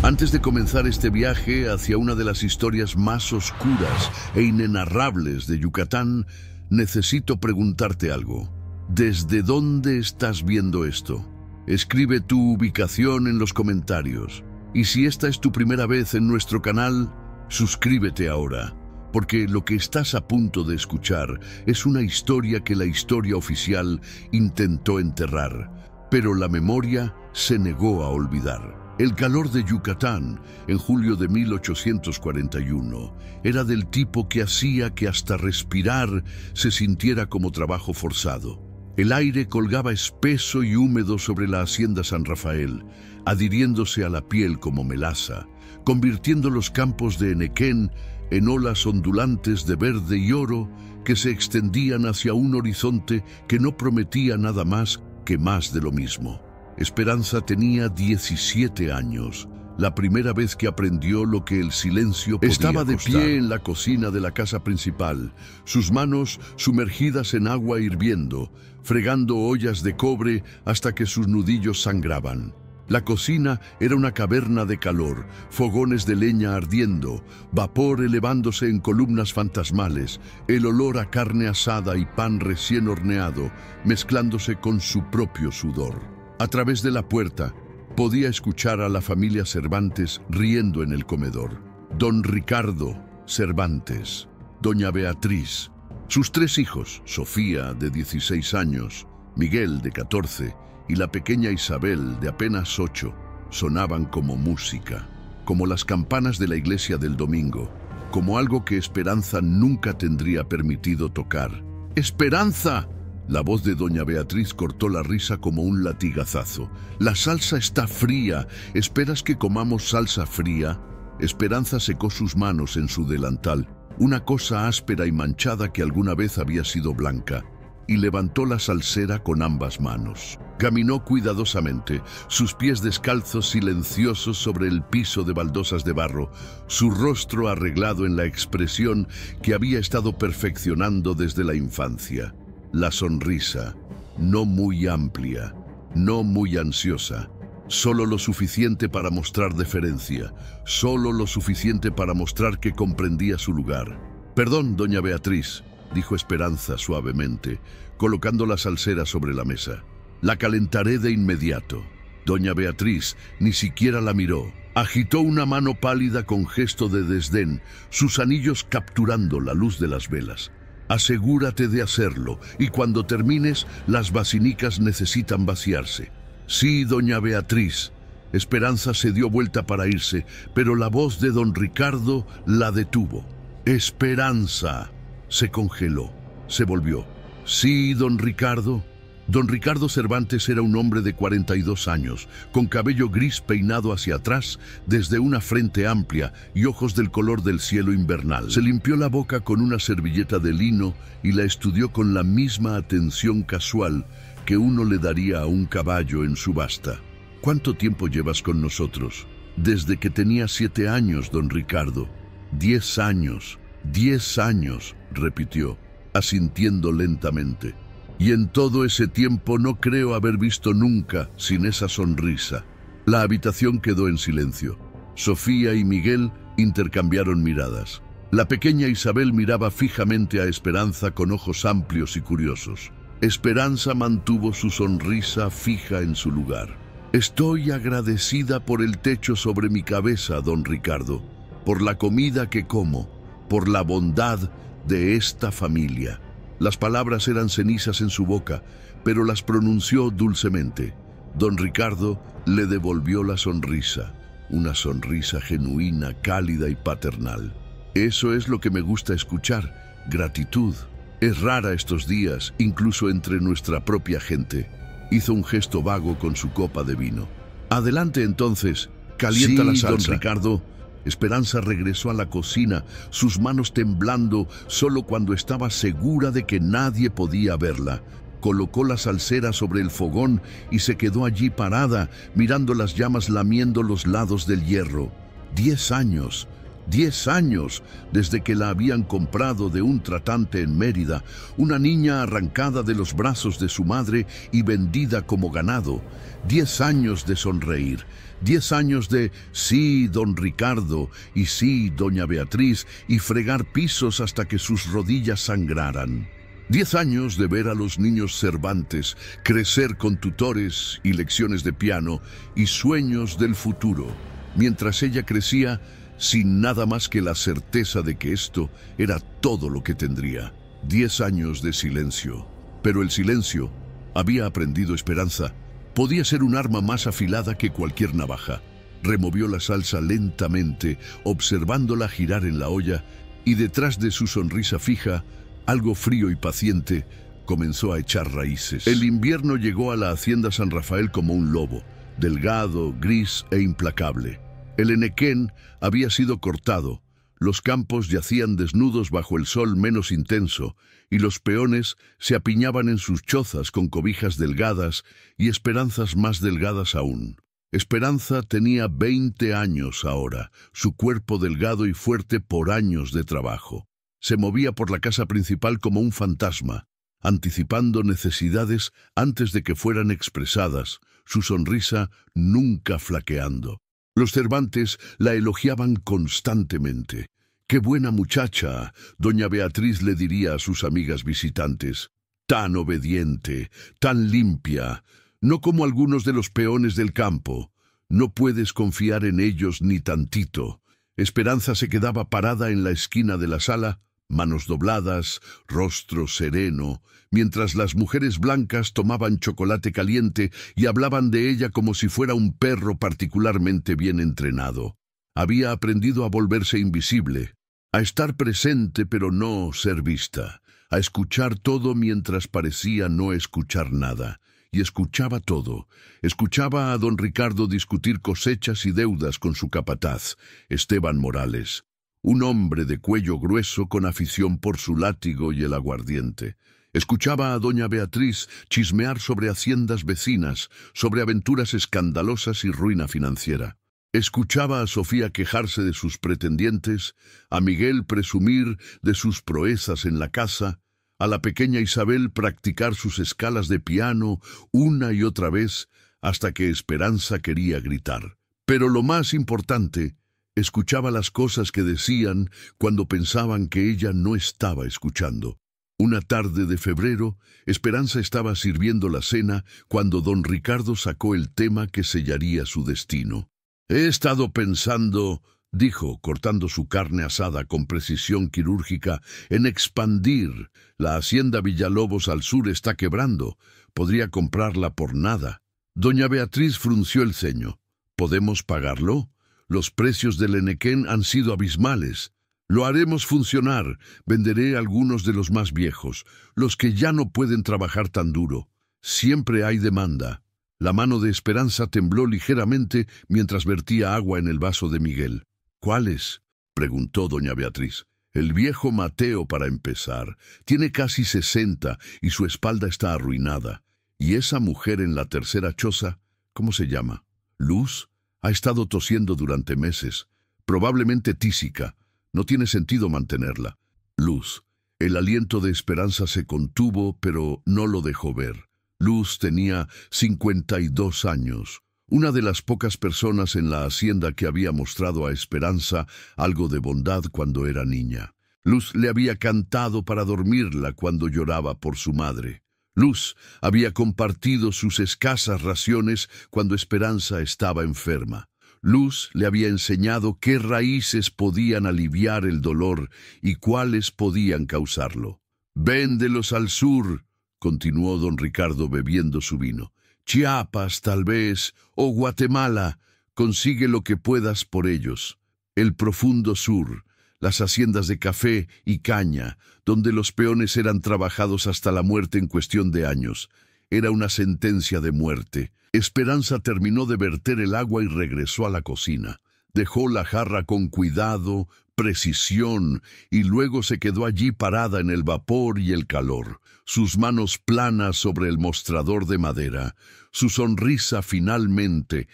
Antes de comenzar este viaje hacia una de las historias más oscuras e inenarrables de Yucatán, necesito preguntarte algo. ¿Desde dónde estás viendo esto? Escribe tu ubicación en los comentarios. Y si esta es tu primera vez en nuestro canal, suscríbete ahora, porque lo que estás a punto de escuchar es una historia que la historia oficial intentó enterrar, pero la memoria se negó a olvidar. El calor de Yucatán, en julio de 1841, era del tipo que hacía que hasta respirar se sintiera como trabajo forzado. El aire colgaba espeso y húmedo sobre la hacienda San Rafael, adhiriéndose a la piel como melaza, convirtiendo los campos de Enequén en olas ondulantes de verde y oro que se extendían hacia un horizonte que no prometía nada más que más de lo mismo. Esperanza tenía 17 años, la primera vez que aprendió lo que el silencio podía costar. Estaba de pie en la cocina de la casa principal, sus manos sumergidas en agua hirviendo, fregando ollas de cobre hasta que sus nudillos sangraban. La cocina era una caverna de calor, fogones de leña ardiendo, vapor elevándose en columnas fantasmales, el olor a carne asada y pan recién horneado, mezclándose con su propio sudor. A través de la puerta, podía escuchar a la familia Cervantes riendo en el comedor. Don Ricardo Cervantes, doña Beatriz, sus 3 hijos, Sofía, de 16 años, Miguel, de 14, y la pequeña Isabel, de apenas 8, sonaban como música, como las campanas de la iglesia del domingo, como algo que Esperanza nunca tendría permitido tocar. ¡Esperanza! La voz de doña Beatriz cortó la risa como un latigazazo. La salsa está fría. ¿Esperas que comamos salsa fría? Esperanza secó sus manos en su delantal, una cosa áspera y manchada que alguna vez había sido blanca, y levantó la salsera con ambas manos. Caminó cuidadosamente, sus pies descalzos silenciosos sobre el piso de baldosas de barro, su rostro arreglado en la expresión que había estado perfeccionando desde la infancia. La sonrisa, no muy amplia, no muy ansiosa, solo lo suficiente para mostrar deferencia, solo lo suficiente para mostrar que comprendía su lugar. «Perdón, doña Beatriz», dijo Esperanza suavemente, colocando la salsera sobre la mesa. «La calentaré de inmediato». Doña Beatriz ni siquiera la miró. Agitó una mano pálida con gesto de desdén, sus anillos capturando la luz de las velas. «Asegúrate de hacerlo, y cuando termines, las basinicas necesitan vaciarse». «Sí, doña Beatriz». Esperanza se dio vuelta para irse, pero la voz de don Ricardo la detuvo. «Esperanza». Se congeló, se volvió. «Sí, don Ricardo». Don Ricardo Cervantes era un hombre de 42 años, con cabello gris peinado hacia atrás, desde una frente amplia y ojos del color del cielo invernal. Se limpió la boca con una servilleta de lino y la estudió con la misma atención casual que uno le daría a un caballo en subasta. «¿Cuánto tiempo llevas con nosotros?» «Desde que tenía 7 años, don Ricardo». 10 años, 10 años, repitió, asintiendo lentamente. «Y en todo ese tiempo no creo haber visto nunca sin esa sonrisa». La habitación quedó en silencio. Sofía y Miguel intercambiaron miradas. La pequeña Isabel miraba fijamente a Esperanza con ojos amplios y curiosos. Esperanza mantuvo su sonrisa fija en su lugar. «Estoy agradecida por el techo sobre mi cabeza, don Ricardo, por la comida que como, por la bondad de esta familia». Las palabras eran cenizas en su boca, pero las pronunció dulcemente. Don Ricardo le devolvió la sonrisa, una sonrisa genuina, cálida y paternal. «Eso es lo que me gusta escuchar, gratitud. Es rara estos días, incluso entre nuestra propia gente». Hizo un gesto vago con su copa de vino. «Adelante entonces, calienta la salsa». Don Ricardo. Esperanza regresó a la cocina, sus manos temblando solo cuando estaba segura de que nadie podía verla. Colocó la salsera sobre el fogón y se quedó allí parada, mirando las llamas lamiendo los lados del hierro. 10 años. 10 años desde que la habían comprado de un tratante en Mérida, una niña arrancada de los brazos de su madre y vendida como ganado. 10 años de sonreír, 10 años de sí, don Ricardo, y sí, doña Beatriz, y fregar pisos hasta que sus rodillas sangraran. 10 años de ver a los niños Cervantes crecer con tutores y lecciones de piano y sueños del futuro, mientras ella crecía sin nada más que la certeza de que esto era todo lo que tendría. 10 años de silencio. Pero el silencio, había aprendido Esperanza, podía ser un arma más afilada que cualquier navaja. Removió la salsa lentamente, observándola girar en la olla, y detrás de su sonrisa fija, algo frío y paciente, comenzó a echar raíces. El invierno llegó a la hacienda San Rafael como un lobo, delgado, gris e implacable. El henequén había sido cortado, los campos yacían desnudos bajo el sol menos intenso, y los peones se apiñaban en sus chozas con cobijas delgadas y esperanzas más delgadas aún. Esperanza tenía 20 años ahora, su cuerpo delgado y fuerte por años de trabajo. Se movía por la casa principal como un fantasma, anticipando necesidades antes de que fueran expresadas, su sonrisa nunca flaqueando. Los Cervantes la elogiaban constantemente. «¡Qué buena muchacha!», doña Beatriz le diría a sus amigas visitantes. «Tan obediente, tan limpia, no como algunos de los peones del campo. No puedes confiar en ellos ni tantito». Esperanza se quedaba parada en la esquina de la sala, manos dobladas, rostro sereno, mientras las mujeres blancas tomaban chocolate caliente y hablaban de ella como si fuera un perro particularmente bien entrenado. Había aprendido a volverse invisible, a estar presente pero no ser vista, a escuchar todo mientras parecía no escuchar nada. Y escuchaba todo. Escuchaba a don Ricardo discutir cosechas y deudas con su capataz, Esteban Morales, un hombre de cuello grueso con afición por su látigo y el aguardiente. Escuchaba a doña Beatriz chismear sobre haciendas vecinas, sobre aventuras escandalosas y ruina financiera. Escuchaba a Sofía quejarse de sus pretendientes, a Miguel presumir de sus proezas en la casa, a la pequeña Isabel practicar sus escalas de piano una y otra vez hasta que Esperanza quería gritar. Pero lo más importante, escuchaba las cosas que decían cuando pensaban que ella no estaba escuchando. Una tarde de febrero, Esperanza estaba sirviendo la cena cuando don Ricardo sacó el tema que sellaría su destino. «He estado pensando», dijo, cortando su carne asada con precisión quirúrgica, «en expandir. La hacienda Villalobos al sur está quebrando. Podría comprarla por nada». Doña Beatriz frunció el ceño. «¿Podemos pagarlo? Los precios del henequén han sido abismales». «Lo haremos funcionar. Venderé algunos de los más viejos, los que ya no pueden trabajar tan duro. Siempre hay demanda». La mano de Esperanza tembló ligeramente mientras vertía agua en el vaso de Miguel. «¿Cuáles?», preguntó doña Beatriz. «El viejo Mateo, para empezar. Tiene casi 60 y su espalda está arruinada. Y esa mujer en la tercera choza, ¿cómo se llama? Luz, ha estado tosiendo durante meses. Probablemente tísica. No tiene sentido mantenerla». Luz. El aliento de Esperanza se contuvo, pero no lo dejó ver. Luz tenía 52 años, una de las pocas personas en la hacienda que había mostrado a Esperanza algo de bondad cuando era niña. Luz le había cantado para dormirla cuando lloraba por su madre. Luz había compartido sus escasas raciones cuando Esperanza estaba enferma. Luz le había enseñado qué raíces podían aliviar el dolor y cuáles podían causarlo. «Véndelos al sur», continuó don Ricardo bebiendo su vino. «Chiapas, tal vez, o Guatemala. Consigue lo que puedas por ellos. El profundo sur, las haciendas de café y caña, donde los peones eran trabajados hasta la muerte en cuestión de años. Era una sentencia de muerte». Esperanza terminó de verter el agua y regresó a la cocina. Dejó la jarra con cuidado, precisión, y luego se quedó allí parada en el vapor y el calor, sus manos planas sobre el mostrador de madera, su sonrisa finalmente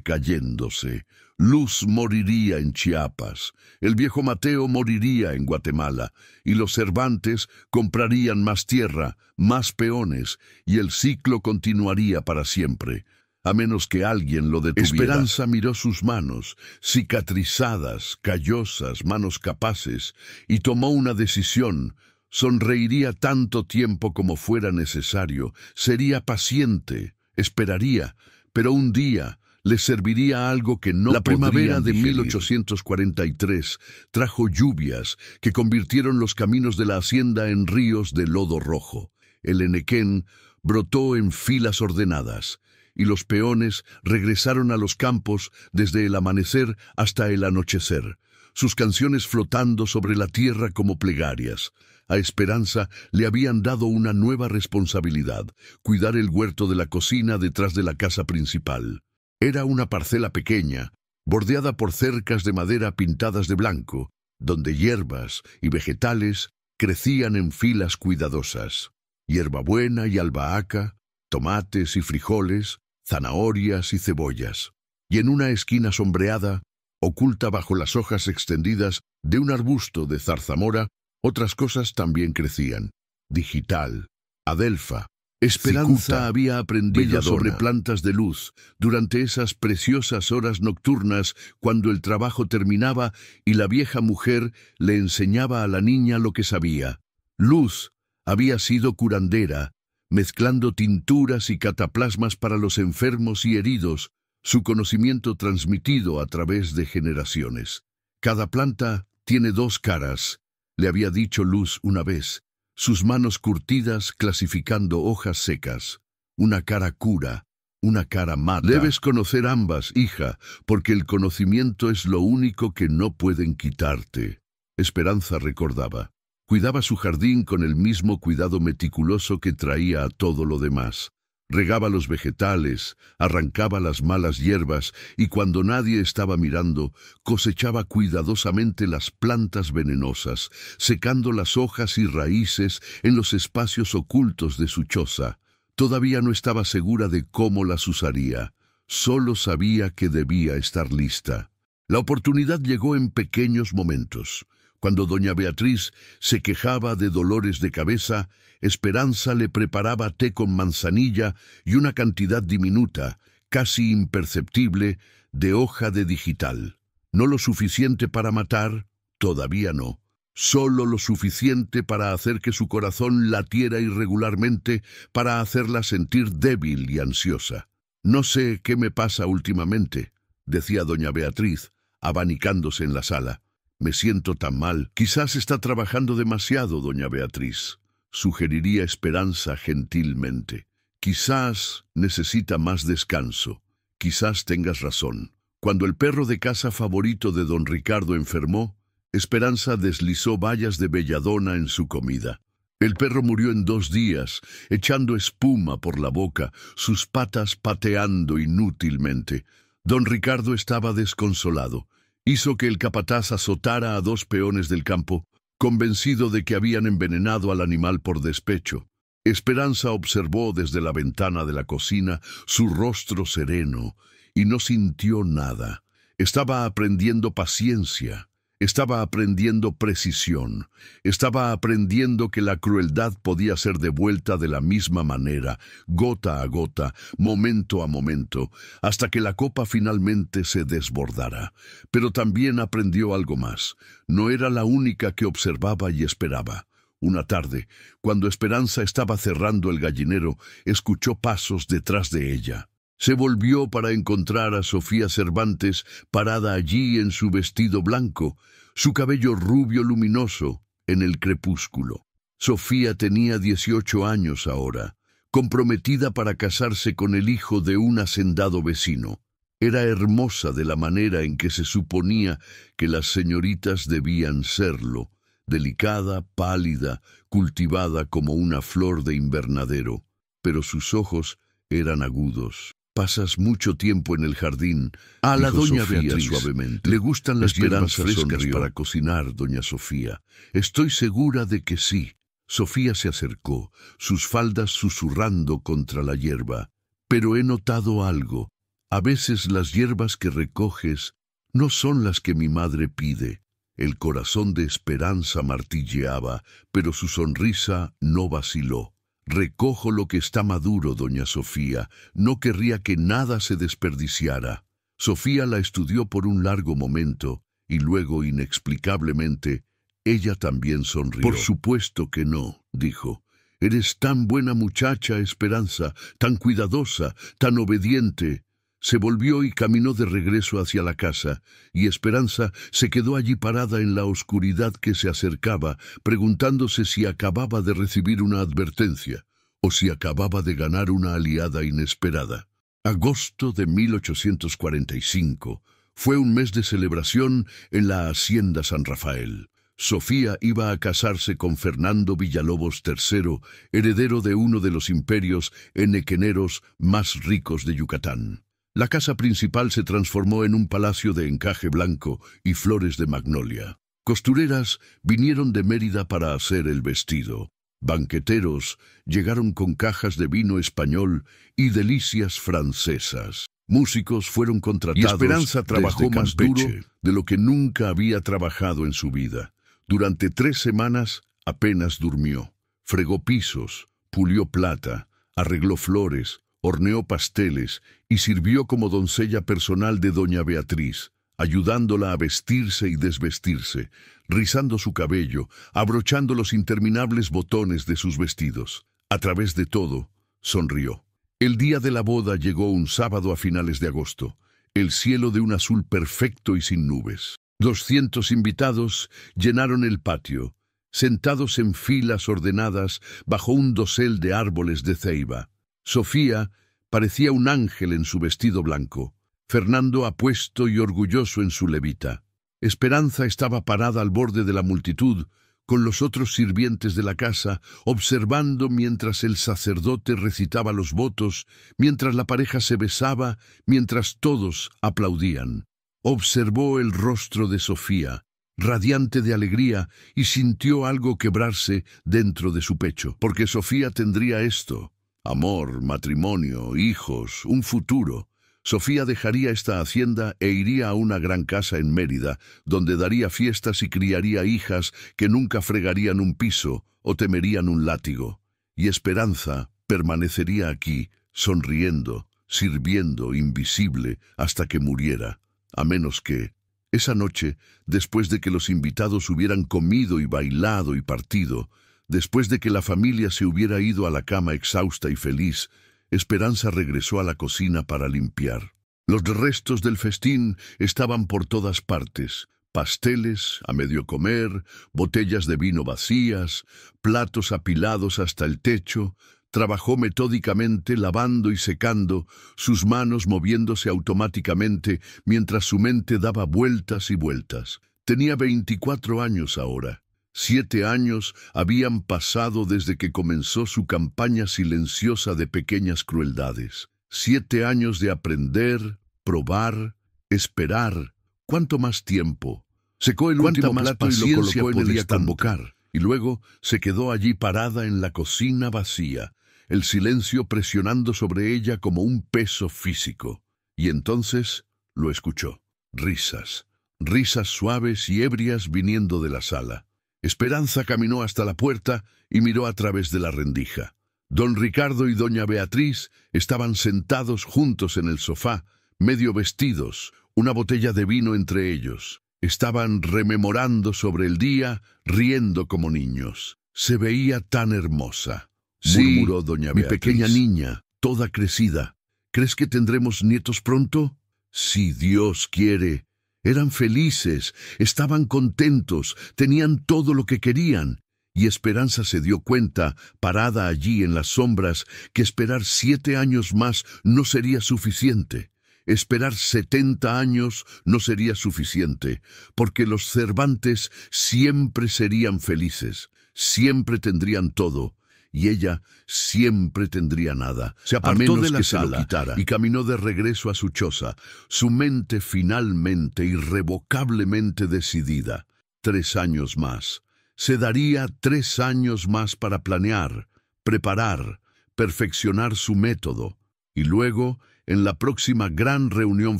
cayéndose. Luz moriría en Chiapas, el viejo Mateo moriría en Guatemala, y los Cervantes comprarían más tierra, más peones, y el ciclo continuaría para siempre, a menos que alguien lo detuviera. Esperanza miró sus manos, cicatrizadas, callosas, manos capaces, y tomó una decisión. Sonreiría tanto tiempo como fuera necesario, sería paciente, esperaría, pero un día le serviría algo que no podrían digerir. La primavera de 1843 trajo lluvias que convirtieron los caminos de la hacienda en ríos de lodo rojo. El henequén brotó en filas ordenadas, y los peones regresaron a los campos desde el amanecer hasta el anochecer, sus canciones flotando sobre la tierra como plegarias. A Esperanza le habían dado una nueva responsabilidad: cuidar el huerto de la cocina detrás de la casa principal. Era una parcela pequeña, bordeada por cercas de madera pintadas de blanco, donde hierbas y vegetales crecían en filas cuidadosas. Hierbabuena y albahaca, tomates y frijoles, zanahorias y cebollas. Y en una esquina sombreada, oculta bajo las hojas extendidas de un arbusto de zarzamora, otras cosas también crecían: digital, adelfa. Esperanza cicuta, había aprendido belladona sobre plantas de luz durante esas preciosas horas nocturnas cuando el trabajo terminaba y la vieja mujer le enseñaba a la niña lo que sabía. Luz había sido curandera, mezclando tinturas y cataplasmas para los enfermos y heridos, su conocimiento transmitido a través de generaciones. Cada planta tiene dos caras, le había dicho Luz una vez, sus manos curtidas clasificando hojas secas. Una cara cura, una cara mata. Debes conocer ambas, hija, porque el conocimiento es lo único que no pueden quitarte. Esperanza recordaba. Cuidaba su jardín con el mismo cuidado meticuloso que traía a todo lo demás. Regaba los vegetales, arrancaba las malas hierbas y cuando nadie estaba mirando, cosechaba cuidadosamente las plantas venenosas, secando las hojas y raíces en los espacios ocultos de su choza. Todavía no estaba segura de cómo las usaría, solo sabía que debía estar lista. La oportunidad llegó en pequeños momentos. Cuando doña Beatriz se quejaba de dolores de cabeza, Esperanza le preparaba té con manzanilla y una cantidad diminuta, casi imperceptible, de hoja de digital. No lo suficiente para matar, todavía no. Solo lo suficiente para hacer que su corazón latiera irregularmente, para hacerla sentir débil y ansiosa. «No sé qué me pasa últimamente», decía doña Beatriz, abanicándose en la sala. «Me siento tan mal». «Quizás está trabajando demasiado, doña Beatriz», sugeriría Esperanza gentilmente. «Quizás necesita más descanso. Quizás tengas razón». Cuando el perro de caza favorito de don Ricardo enfermó, Esperanza deslizó bayas de belladona en su comida. El perro murió en 2 días, echando espuma por la boca, sus patas pateando inútilmente. Don Ricardo estaba desconsolado. Hizo que el capataz azotara a 2 peones del campo, convencido de que habían envenenado al animal por despecho. Esperanza observó desde la ventana de la cocina su rostro sereno y no sintió nada. Estaba aprendiendo paciencia, estaba aprendiendo precisión, estaba aprendiendo que la crueldad podía ser devuelta de la misma manera, gota a gota, momento a momento, hasta que la copa finalmente se desbordara. Pero también aprendió algo más. No era la única que observaba y esperaba. Una tarde, cuando Esperanza estaba cerrando el gallinero, escuchó pasos detrás de ella. Se volvió para encontrar a Sofía Cervantes parada allí en su vestido blanco, su cabello rubio luminoso en el crepúsculo. Sofía tenía 18 años ahora, comprometida para casarse con el hijo de un hacendado vecino. Era hermosa de la manera en que se suponía que las señoritas debían serlo, delicada, pálida, cultivada como una flor de invernadero, pero sus ojos eran agudos. Pasas mucho tiempo en el jardín. A la dijo doña Sofía Beatriz suavemente. le gustan las hierbas Esperanza frescas sonrió. para cocinar, doña Sofía. Estoy segura de que sí. Sofía se acercó, sus faldas susurrando contra la hierba. Pero he notado algo. A veces las hierbas que recoges no son las que mi madre pide. El corazón de Esperanza martilleaba, pero su sonrisa no vaciló. Recojo lo que está maduro, doña Sofía. No querría que nada se desperdiciara. Sofía la estudió por un largo momento, y luego, inexplicablemente, ella también sonrió. Por supuesto que no, dijo. Eres tan buena muchacha, Esperanza, tan cuidadosa, tan obediente. Se volvió y caminó de regreso hacia la casa, y Esperanza se quedó allí parada en la oscuridad que se acercaba, preguntándose si acababa de recibir una advertencia, o si acababa de ganar una aliada inesperada. Agosto de 1845 fue un mes de celebración en la Hacienda San Rafael. Sofía iba a casarse con Fernando Villalobos III, heredero de uno de los imperios henequeneros más ricos de Yucatán. La casa principal se transformó en un palacio de encaje blanco y flores de magnolia. Costureras vinieron de Mérida para hacer el vestido. Banqueteros llegaron con cajas de vino español y delicias francesas. Músicos fueron contratados. Y Esperanza trabajó más duro de lo que nunca había trabajado en su vida. Durante 3 semanas apenas durmió. Fregó pisos, pulió plata, arregló flores, horneó pasteles y sirvió como doncella personal de doña Beatriz, ayudándola a vestirse y desvestirse, rizando su cabello, abrochando los interminables botones de sus vestidos. A través de todo, sonrió. El día de la boda llegó un sábado a finales de agosto, el cielo de un azul perfecto y sin nubes. 200 invitados llenaron el patio, sentados en filas ordenadas bajo un dosel de árboles de ceiba. Sofía parecía un ángel en su vestido blanco, Fernando apuesto y orgulloso en su levita. Esperanza estaba parada al borde de la multitud, con los otros sirvientes de la casa, observando mientras el sacerdote recitaba los votos, mientras la pareja se besaba, mientras todos aplaudían. Observó el rostro de Sofía, radiante de alegría, y sintió algo quebrarse dentro de su pecho, porque Sofía tendría esto: amor, matrimonio, hijos, un futuro. Sofía dejaría esta hacienda e iría a una gran casa en Mérida, donde daría fiestas y criaría hijas que nunca fregarían un piso o temerían un látigo. Y Esperanza permanecería aquí, sonriendo, sirviendo, invisible, hasta que muriera. A menos que, esa noche, después de que los invitados hubieran comido y bailado y partido, después de que la familia se hubiera ido a la cama exhausta y feliz, Esperanza regresó a la cocina para limpiar. Los restos del festín estaban por todas partes: pasteles a medio comer, botellas de vino vacías, platos apilados hasta el techo. Trabajó metódicamente, lavando y secando, sus manos moviéndose automáticamente mientras su mente daba vueltas y vueltas. Tenía 24 años ahora. 7 años habían pasado desde que comenzó su campaña silenciosa de pequeñas crueldades. 7 años de aprender, probar, esperar. ¿Cuánto más tiempo? Secó el último plato y lo colocó en el estante. Y luego se quedó allí parada en la cocina vacía, el silencio presionando sobre ella como un peso físico. Y entonces lo escuchó. Risas. Risas suaves y ebrias viniendo de la sala. Esperanza caminó hasta la puerta y miró a través de la rendija. Don Ricardo y doña Beatriz estaban sentados juntos en el sofá, medio vestidos, una botella de vino entre ellos. Estaban rememorando sobre el día, riendo como niños. Se veía tan hermosa. Sí, murmuró doña Beatriz. Mi pequeña niña, toda crecida. ¿Crees que tendremos nietos pronto? Si Dios quiere. Eran felices, estaban contentos, tenían todo lo que querían. Y Esperanza se dio cuenta, parada allí en las sombras, que esperar 7 años más no sería suficiente. Esperar 70 años no sería suficiente, porque los Cervantes siempre serían felices, siempre tendrían todo, y ella siempre tendría nada. Se apartó de la sala y caminó de regreso a su choza, su mente finalmente, irrevocablemente decidida. 3 años más. Se daría 3 años más para planear, preparar, perfeccionar su método, y luego, en la próxima gran reunión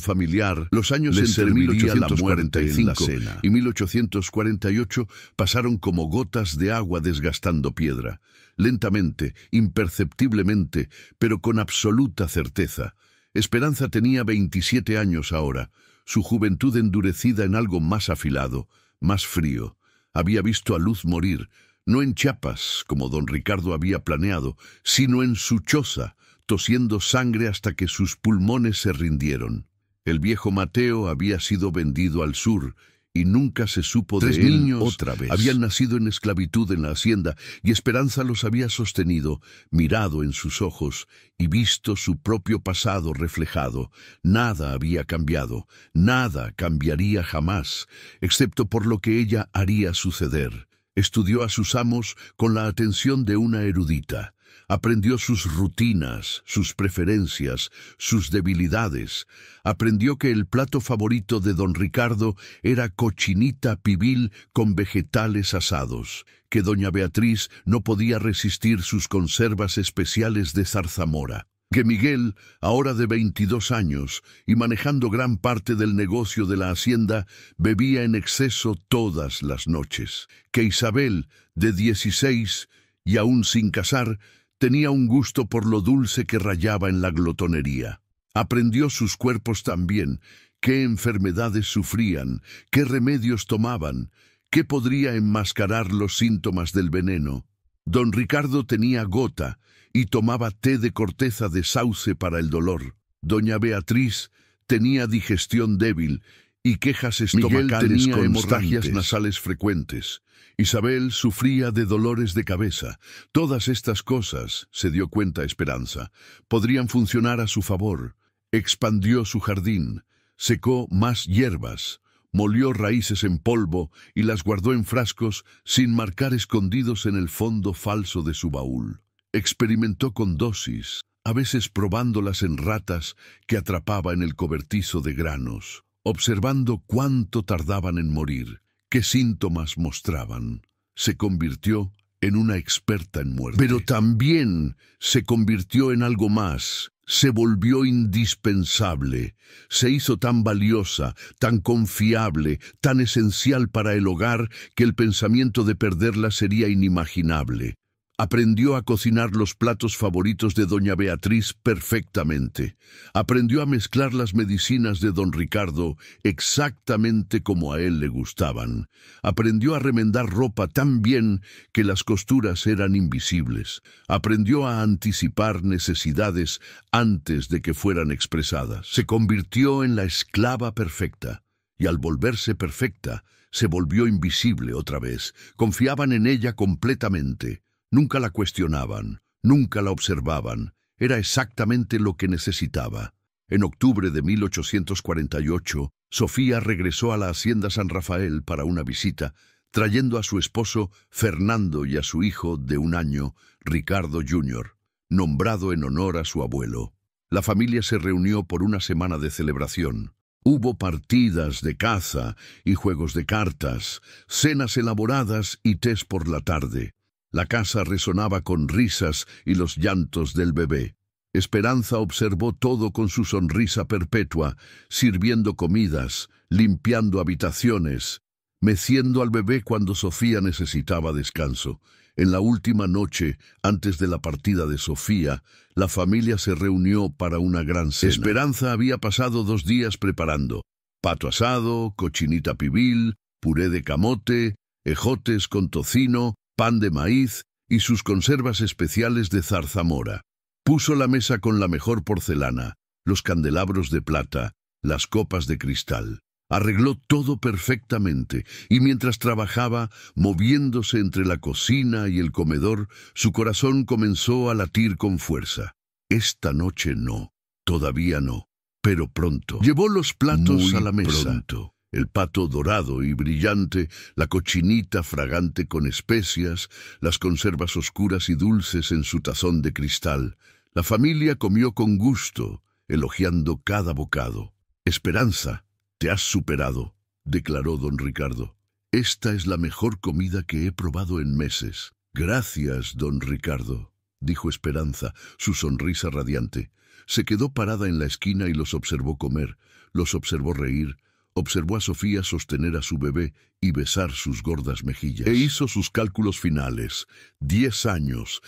familiar, los años entre 1845 y 1848 pasaron como gotas de agua desgastando piedra, lentamente, imperceptiblemente, pero con absoluta certeza. Esperanza tenía 27 años ahora, su juventud endurecida en algo más afilado, más frío. Había visto a Luz morir, no en Chiapas, como don Ricardo había planeado, sino en su choza, tosiendo sangre hasta que sus pulmones se rindieron. El viejo Mateo había sido vendido al sur, y nunca se supo de él. 3 niños otra vez habían nacido en esclavitud en la hacienda, y Esperanza los había sostenido, mirado en sus ojos, y visto su propio pasado reflejado. Nada había cambiado, nada cambiaría jamás, excepto por lo que ella haría suceder. Estudió a sus amos con la atención de una erudita. Aprendió sus rutinas, sus preferencias, sus debilidades. Aprendió que el plato favorito de don Ricardo era cochinita pibil con vegetales asados, que doña Beatriz no podía resistir sus conservas especiales de zarzamora, que Miguel, ahora de 22 años y manejando gran parte del negocio de la hacienda, bebía en exceso todas las noches, que Isabel, de 16 y aún sin casar, tenía un gusto por lo dulce que rayaba en la glotonería. Aprendió sus cuerpos también, qué enfermedades sufrían, qué remedios tomaban, qué podría enmascarar los síntomas del veneno. Don Ricardo tenía gota y tomaba té de corteza de sauce para el dolor. Doña Beatriz tenía digestión débil y quejas estomacales. Miguel tenía hemorragias nasales frecuentes. Isabel sufría de dolores de cabeza. Todas estas cosas, se dio cuenta Esperanza, podrían funcionar a su favor. Expandió su jardín, secó más hierbas, molió raíces en polvo y las guardó en frascos sin marcar escondidos en el fondo falso de su baúl. Experimentó con dosis, a veces probándolas en ratas que atrapaba en el cobertizo de granos, observando cuánto tardaban en morir, qué síntomas mostraban. Se convirtió en una experta en muerte. Pero también se convirtió en algo más. Se volvió indispensable. Se hizo tan valiosa, tan confiable, tan esencial para el hogar que el pensamiento de perderla sería inimaginable. Aprendió a cocinar los platos favoritos de doña Beatriz perfectamente. Aprendió a mezclar las medicinas de don Ricardo exactamente como a él le gustaban. Aprendió a remendar ropa tan bien que las costuras eran invisibles. Aprendió a anticipar necesidades antes de que fueran expresadas. Se convirtió en la esclava perfecta, y al volverse perfecta, se volvió invisible otra vez. Confiaban en ella completamente. Nunca la cuestionaban, nunca la observaban. Era exactamente lo que necesitaba. En octubre de 1848, Sofía regresó a la hacienda San Rafael para una visita, trayendo a su esposo Fernando y a su hijo de 1 año, Ricardo Jr., nombrado en honor a su abuelo. La familia se reunió por una semana de celebración. Hubo partidas de caza y juegos de cartas, cenas elaboradas y tés por la tarde. La casa resonaba con risas y los llantos del bebé. Esperanza observó todo con su sonrisa perpetua, sirviendo comidas, limpiando habitaciones, meciendo al bebé cuando Sofía necesitaba descanso. En la última noche, antes de la partida de Sofía, la familia se reunió para una gran cena. Esperanza había pasado 2 días preparando pato asado, cochinita pibil, puré de camote, ejotes con tocino, pan de maíz y sus conservas especiales de zarzamora. Puso la mesa con la mejor porcelana, los candelabros de plata, las copas de cristal. Arregló todo perfectamente, y mientras trabajaba, moviéndose entre la cocina y el comedor, su corazón comenzó a latir con fuerza. Esta noche no, todavía no, pero pronto. Llevó los platos a la mesa. Pronto. El pato dorado y brillante, la cochinita fragante con especias, las conservas oscuras y dulces en su tazón de cristal. La familia comió con gusto, elogiando cada bocado. «Esperanza, te has superado», declaró don Ricardo. «Esta es la mejor comida que he probado en meses». «Gracias, don Ricardo», dijo Esperanza, su sonrisa radiante. Se quedó parada en la esquina y los observó comer, los observó reír, observó a Sofía sostener a su bebé y besar sus gordas mejillas. E hizo sus cálculos finales. 10 años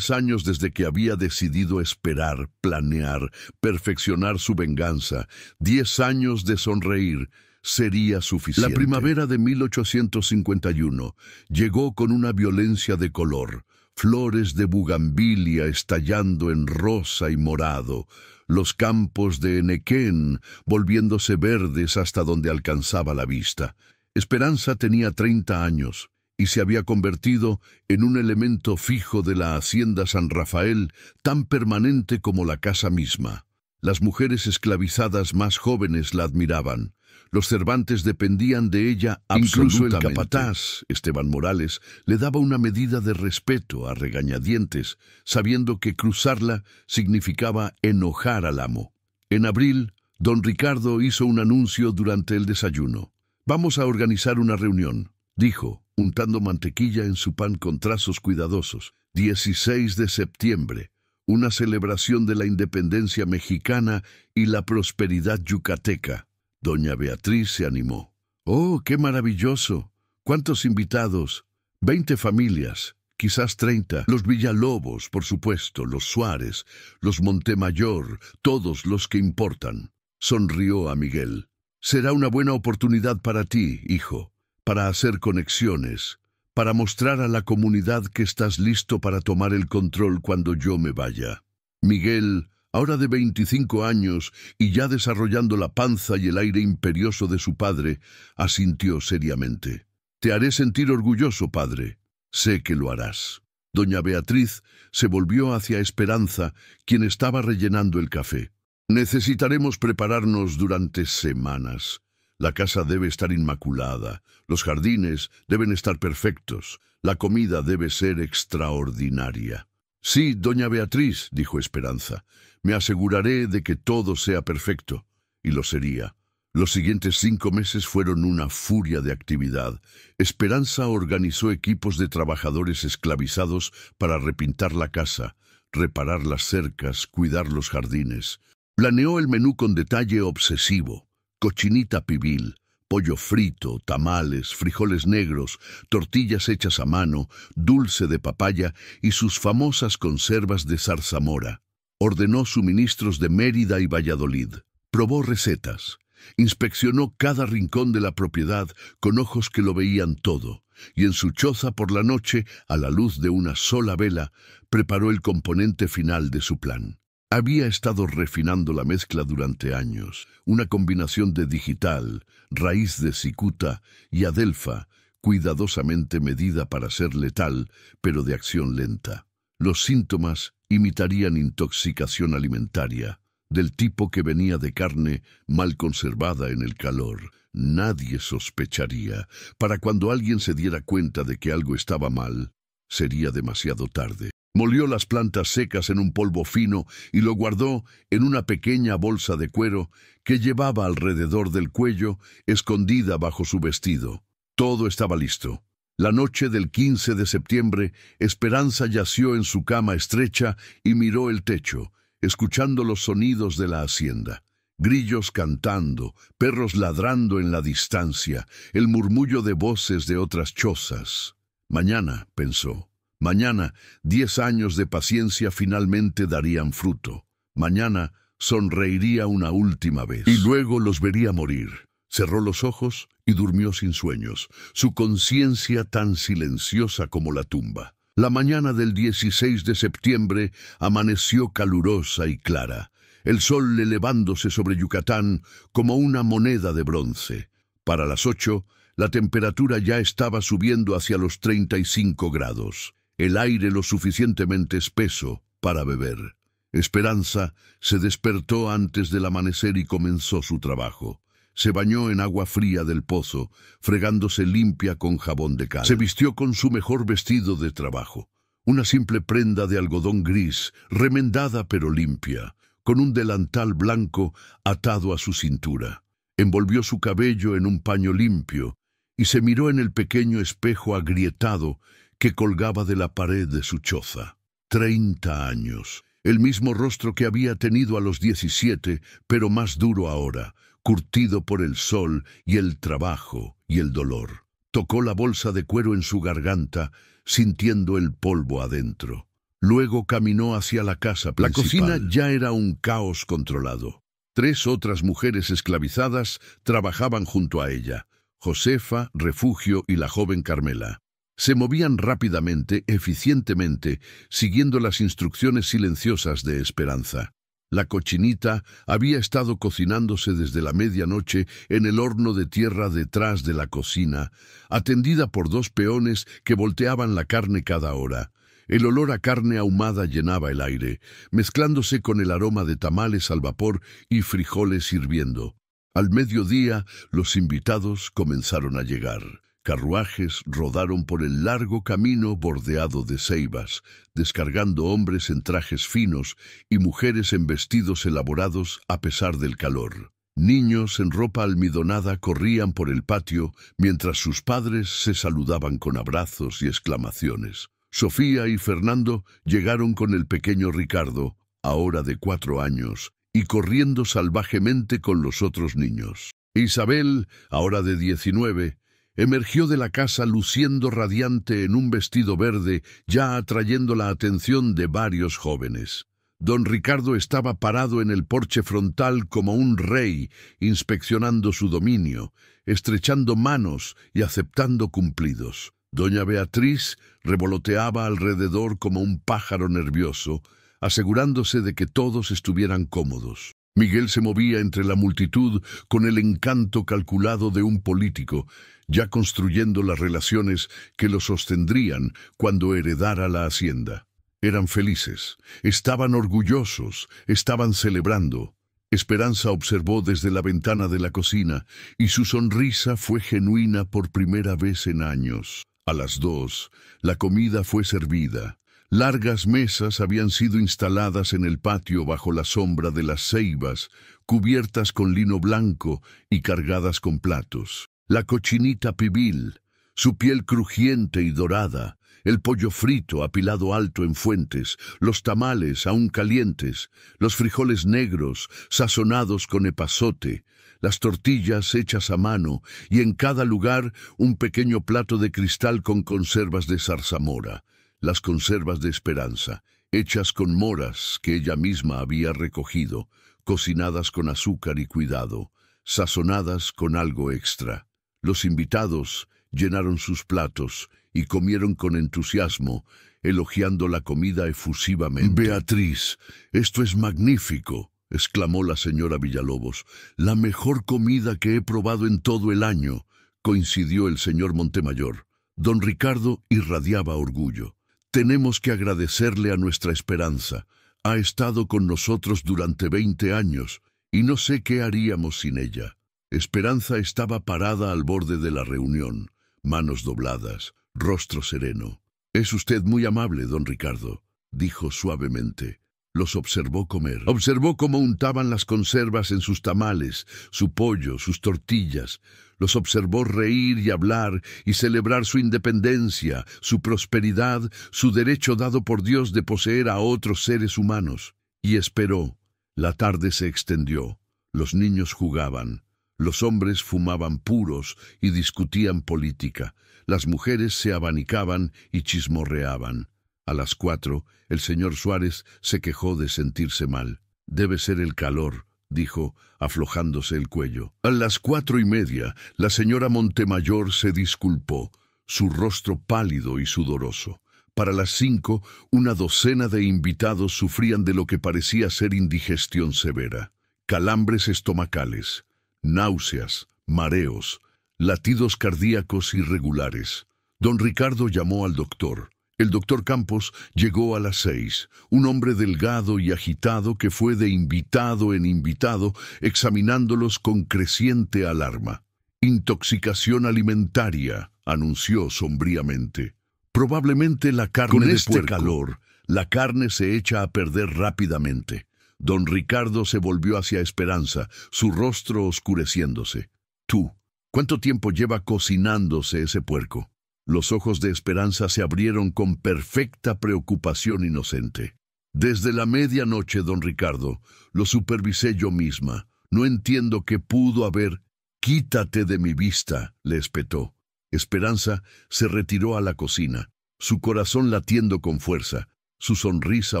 desde que había decidido esperar, planear, perfeccionar su venganza. 10 años de sonreír. Sería suficiente. La primavera de 1851 llegó con una violencia de color. Flores de bugambilia estallando en rosa y morado, los campos de Enequén volviéndose verdes hasta donde alcanzaba la vista. Esperanza tenía 30 años y se había convertido en un elemento fijo de la hacienda San Rafael, tan permanente como la casa misma. Las mujeres esclavizadas más jóvenes la admiraban. Los Cervantes dependían de ella absolutamente. Incluso el capataz, Esteban Morales, le daba una medida de respeto a regañadientes, sabiendo que cruzarla significaba enojar al amo. En abril, don Ricardo hizo un anuncio durante el desayuno. «Vamos a organizar una reunión», dijo, untando mantequilla en su pan con trazos cuidadosos. 16 de septiembre, una celebración de la independencia mexicana y la prosperidad yucateca. Doña Beatriz se animó. «¡Oh, qué maravilloso! ¿Cuántos invitados? 20 familias, quizás 30. Los Villalobos, por supuesto, los Suárez, los Montemayor, todos los que importan». Sonrió a Miguel. «Será una buena oportunidad para ti, hijo, para hacer conexiones, para mostrar a la comunidad que estás listo para tomar el control cuando yo me vaya». Miguel, ahora de 25 años y ya desarrollando la panza y el aire imperioso de su padre, asintió seriamente. «Te haré sentir orgulloso, padre. Sé que lo harás». Doña Beatriz se volvió hacia Esperanza, quien estaba rellenando el café. «Necesitaremos prepararnos durante semanas. La casa debe estar inmaculada, los jardines deben estar perfectos, la comida debe ser extraordinaria». «Sí, doña Beatriz», dijo Esperanza, «me aseguraré de que todo sea perfecto». Y lo sería. Los siguientes 5 meses fueron una furia de actividad. Esperanza organizó equipos de trabajadores esclavizados para repintar la casa, reparar las cercas, cuidar los jardines. Planeó el menú con detalle obsesivo: cochinita pibil, pollo frito, tamales, frijoles negros, tortillas hechas a mano, dulce de papaya y sus famosas conservas de zarzamora. Ordenó suministros de Mérida y Valladolid. Probó recetas. Inspeccionó cada rincón de la propiedad con ojos que lo veían todo. Y en su choza por la noche, a la luz de una sola vela, preparó el componente final de su plan. Había estado refinando la mezcla durante años, una combinación de digital, raíz de cicuta y adelfa, cuidadosamente medida para ser letal, pero de acción lenta. Los síntomas imitarían intoxicación alimentaria, del tipo que venía de carne mal conservada en el calor. Nadie sospecharía. Para cuando alguien se diera cuenta de que algo estaba mal, sería demasiado tarde. Molió las plantas secas en un polvo fino y lo guardó en una pequeña bolsa de cuero que llevaba alrededor del cuello, escondida bajo su vestido. Todo estaba listo. La noche del 15 de septiembre, Esperanza yació en su cama estrecha y miró el techo, escuchando los sonidos de la hacienda. Grillos cantando, perros ladrando en la distancia, el murmullo de voces de otras chozas. Mañana, pensó. Mañana, 10 años de paciencia finalmente darían fruto. Mañana sonreiría una última vez. Y luego los vería morir. Cerró los ojos y durmió sin sueños, su conciencia tan silenciosa como la tumba. La mañana del 16 de septiembre amaneció calurosa y clara, el sol elevándose sobre Yucatán como una moneda de bronce. Para las 8, la temperatura ya estaba subiendo hacia los 35 grados. El aire lo suficientemente espeso para beber. Esperanza se despertó antes del amanecer y comenzó su trabajo. Se bañó en agua fría del pozo, fregándose limpia con jabón de cal. Se vistió con su mejor vestido de trabajo, una simple prenda de algodón gris, remendada pero limpia, con un delantal blanco atado a su cintura. Envolvió su cabello en un paño limpio y se miró en el pequeño espejo agrietado que colgaba de la pared de su choza. 30 años. El mismo rostro que había tenido a los 17, pero más duro ahora, curtido por el sol y el trabajo y el dolor. Tocó la bolsa de cuero en su garganta, sintiendo el polvo adentro. Luego caminó hacia la casa principal. La cocina ya era un caos controlado. 3 otras mujeres esclavizadas trabajaban junto a ella: Josefa, Refugio y la joven Carmela. Se movían rápidamente, eficientemente, siguiendo las instrucciones silenciosas de Esperanza. La cochinita había estado cocinándose desde la medianoche en el horno de tierra detrás de la cocina, atendida por 2 peones que volteaban la carne cada hora. El olor a carne ahumada llenaba el aire, mezclándose con el aroma de tamales al vapor y frijoles hirviendo. Al mediodía, los invitados comenzaron a llegar. Carruajes rodaron por el largo camino bordeado de ceibas, descargando hombres en trajes finos y mujeres en vestidos elaborados a pesar del calor. Niños en ropa almidonada corrían por el patio, mientras sus padres se saludaban con abrazos y exclamaciones. Sofía y Fernando llegaron con el pequeño Ricardo, ahora de 4 años, y corriendo salvajemente con los otros niños. Isabel, ahora de 19, emergió de la casa luciendo radiante en un vestido verde, ya atrayendo la atención de varios jóvenes. Don Ricardo estaba parado en el porche frontal como un rey, inspeccionando su dominio, estrechando manos y aceptando cumplidos. Doña Beatriz revoloteaba alrededor como un pájaro nervioso, asegurándose de que todos estuvieran cómodos. Miguel se movía entre la multitud con el encanto calculado de un político, ya construyendo las relaciones que lo sostendrían cuando heredara la hacienda. Eran felices, estaban orgullosos, estaban celebrando. Esperanza observó desde la ventana de la cocina y su sonrisa fue genuina por primera vez en años. A las 2, la comida fue servida. Largas mesas habían sido instaladas en el patio bajo la sombra de las ceibas, cubiertas con lino blanco y cargadas con platos. La cochinita pibil, su piel crujiente y dorada, el pollo frito apilado alto en fuentes, los tamales aún calientes, los frijoles negros sazonados con epazote, las tortillas hechas a mano y en cada lugar un pequeño plato de cristal con conservas de zarzamora. Las conservas de Esperanza, hechas con moras que ella misma había recogido, cocinadas con azúcar y cuidado, sazonadas con algo extra. Los invitados llenaron sus platos y comieron con entusiasmo, elogiando la comida efusivamente. «Beatriz, esto es magnífico», exclamó la señora Villalobos. «La mejor comida que he probado en todo el año», coincidió el señor Montemayor. Don Ricardo irradiaba orgullo. «Tenemos que agradecerle a nuestra Esperanza. Ha estado con nosotros durante 20 años y no sé qué haríamos sin ella». Esperanza estaba parada al borde de la reunión, manos dobladas, rostro sereno. «Es usted muy amable, don Ricardo», dijo suavemente. Los observó comer. Observó cómo untaban las conservas en sus tamales, su pollo, sus tortillas. Los observó reír y hablar y celebrar su independencia, su prosperidad, su derecho dado por Dios de poseer a otros seres humanos. Y esperó. La tarde se extendió. Los niños jugaban. Los hombres fumaban puros y discutían política. Las mujeres se abanicaban y chismorreaban. A las 4, el señor Suárez se quejó de sentirse mal. «Debe ser el calor», dijo, aflojándose el cuello. A las 4:30, la señora Montemayor se disculpó, su rostro pálido y sudoroso. Para las 5, una docena de invitados sufrían de lo que parecía ser indigestión severa. Calambres estomacales, náuseas, mareos, latidos cardíacos irregulares. Don Ricardo llamó al doctor. El doctor Campos llegó a las 6, un hombre delgado y agitado que fue de invitado en invitado, examinándolos con creciente alarma. Intoxicación alimentaria, anunció sombríamente. Probablemente la carne Con de este puerco. Calor, la carne se echa a perder rápidamente. Don Ricardo se volvió hacia Esperanza, su rostro oscureciéndose. Tú, ¿cuánto tiempo lleva cocinándose ese puerco? Los ojos de Esperanza se abrieron con perfecta preocupación inocente. Desde la medianoche, don Ricardo, lo supervisé yo misma. No entiendo qué pudo haber. Quítate de mi vista, le espetó. Esperanza se retiró a la cocina, su corazón latiendo con fuerza, su sonrisa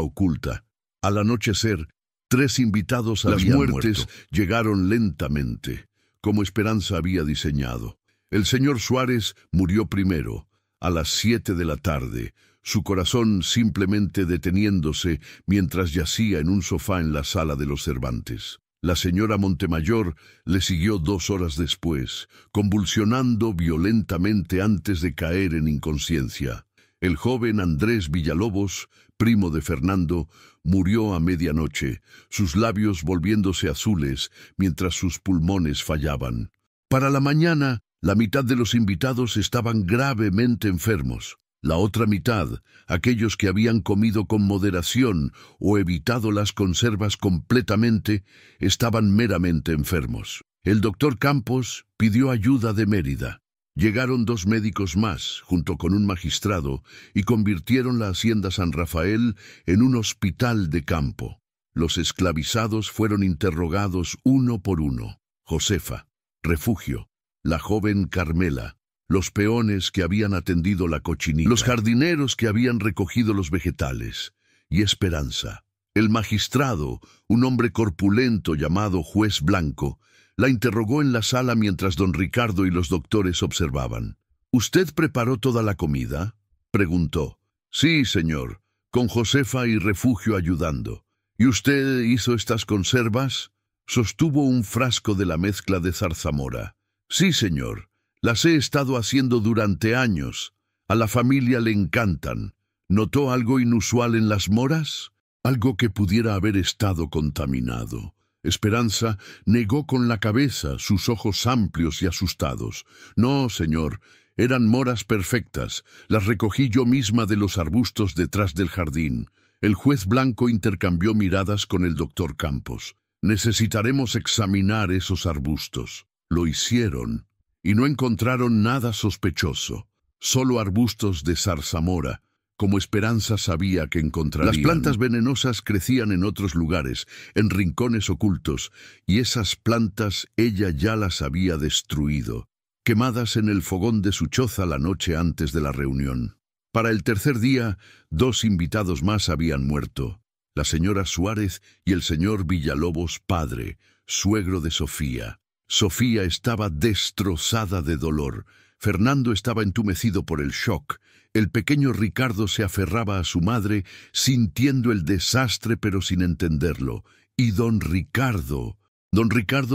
oculta. Al anochecer, 3 invitados habían muerto. Las muertes llegaron lentamente, como Esperanza había diseñado. El señor Suárez murió primero, a las 7 de la tarde, su corazón simplemente deteniéndose mientras yacía en un sofá en la sala de los Cervantes. La señora Montemayor le siguió 2 horas después, convulsionando violentamente antes de caer en inconsciencia. El joven Andrés Villalobos, primo de Fernando, murió a medianoche, sus labios volviéndose azules mientras sus pulmones fallaban. Para la mañana, la mitad de los invitados estaban gravemente enfermos. La otra mitad, aquellos que habían comido con moderación o evitado las conservas completamente, estaban meramente enfermos. El doctor Campos pidió ayuda de Mérida. Llegaron 2 médicos más, junto con un magistrado, y convirtieron la hacienda San Rafael en un hospital de campo. Los esclavizados fueron interrogados uno por uno. Josefa, Refugio, la joven Carmela, los peones que habían atendido la cochinilla, los jardineros que habían recogido los vegetales, y Esperanza. El magistrado, un hombre corpulento llamado Juez Blanco, la interrogó en la sala mientras don Ricardo y los doctores observaban. ¿Usted preparó toda la comida?, preguntó. Sí, señor, con Josefa y Refugio ayudando. ¿Y usted hizo estas conservas? Sostuvo un frasco de la mezcla de zarzamora. Sí, señor. Las he estado haciendo durante años. A la familia le encantan. ¿Notó algo inusual en las moras? Algo que pudiera haber estado contaminado. Esperanza negó con la cabeza, sus ojos amplios y asustados. No, señor, eran moras perfectas. Las recogí yo misma de los arbustos detrás del jardín. El juez Blanco intercambió miradas con el doctor Campos. Necesitaremos examinar esos arbustos. Lo hicieron. Y no encontraron nada sospechoso, solo arbustos de zarzamora, como Esperanza sabía que encontrarían. Las plantas venenosas crecían en otros lugares, en rincones ocultos, y esas plantas ella ya las había destruido, quemadas en el fogón de su choza la noche antes de la reunión. Para el tercer día, 2 invitados más habían muerto, la señora Suárez y el señor Villalobos padre, suegro de Sofía. Sofía estaba destrozada de dolor. Fernando estaba entumecido por el shock. El pequeño Ricardo se aferraba a su madre, sintiendo el desastre pero sin entenderlo. Y don Ricardo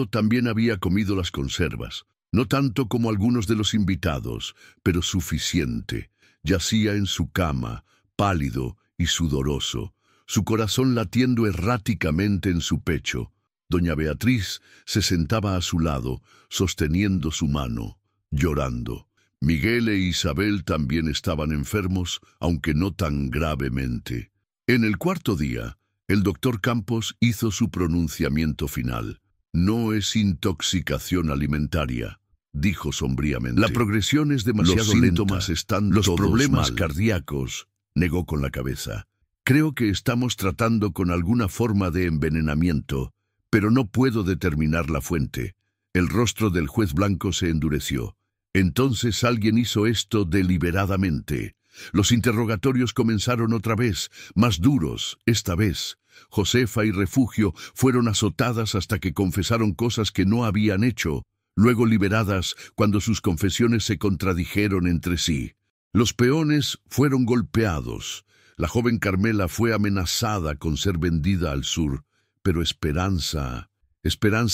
también había comido las conservas. No tanto como algunos de los invitados, pero suficiente. Yacía en su cama, pálido y sudoroso, su corazón latiendo erráticamente en su pecho. Doña Beatriz se sentaba a su lado, sosteniendo su mano, llorando. Miguel e Isabel también estaban enfermos, aunque no tan gravemente. En el 4.º día, el doctor Campos hizo su pronunciamiento final. No es intoxicación alimentaria, dijo sombríamente. La progresión es demasiado lenta. Los síntomas están los problemas cardíacos, negó con la cabeza. Creo que estamos tratando con alguna forma de envenenamiento, pero no puedo determinar la fuente. El rostro del juez Blanco se endureció. Entonces alguien hizo esto deliberadamente. Los interrogatorios comenzaron otra vez, más duros, esta vez. Josefa y Refugio fueron azotadas hasta que confesaron cosas que no habían hecho, luego liberadas cuando sus confesiones se contradijeron entre sí. Los peones fueron golpeados. La joven Carmela fue amenazada con ser vendida al sur. Pero Esperanza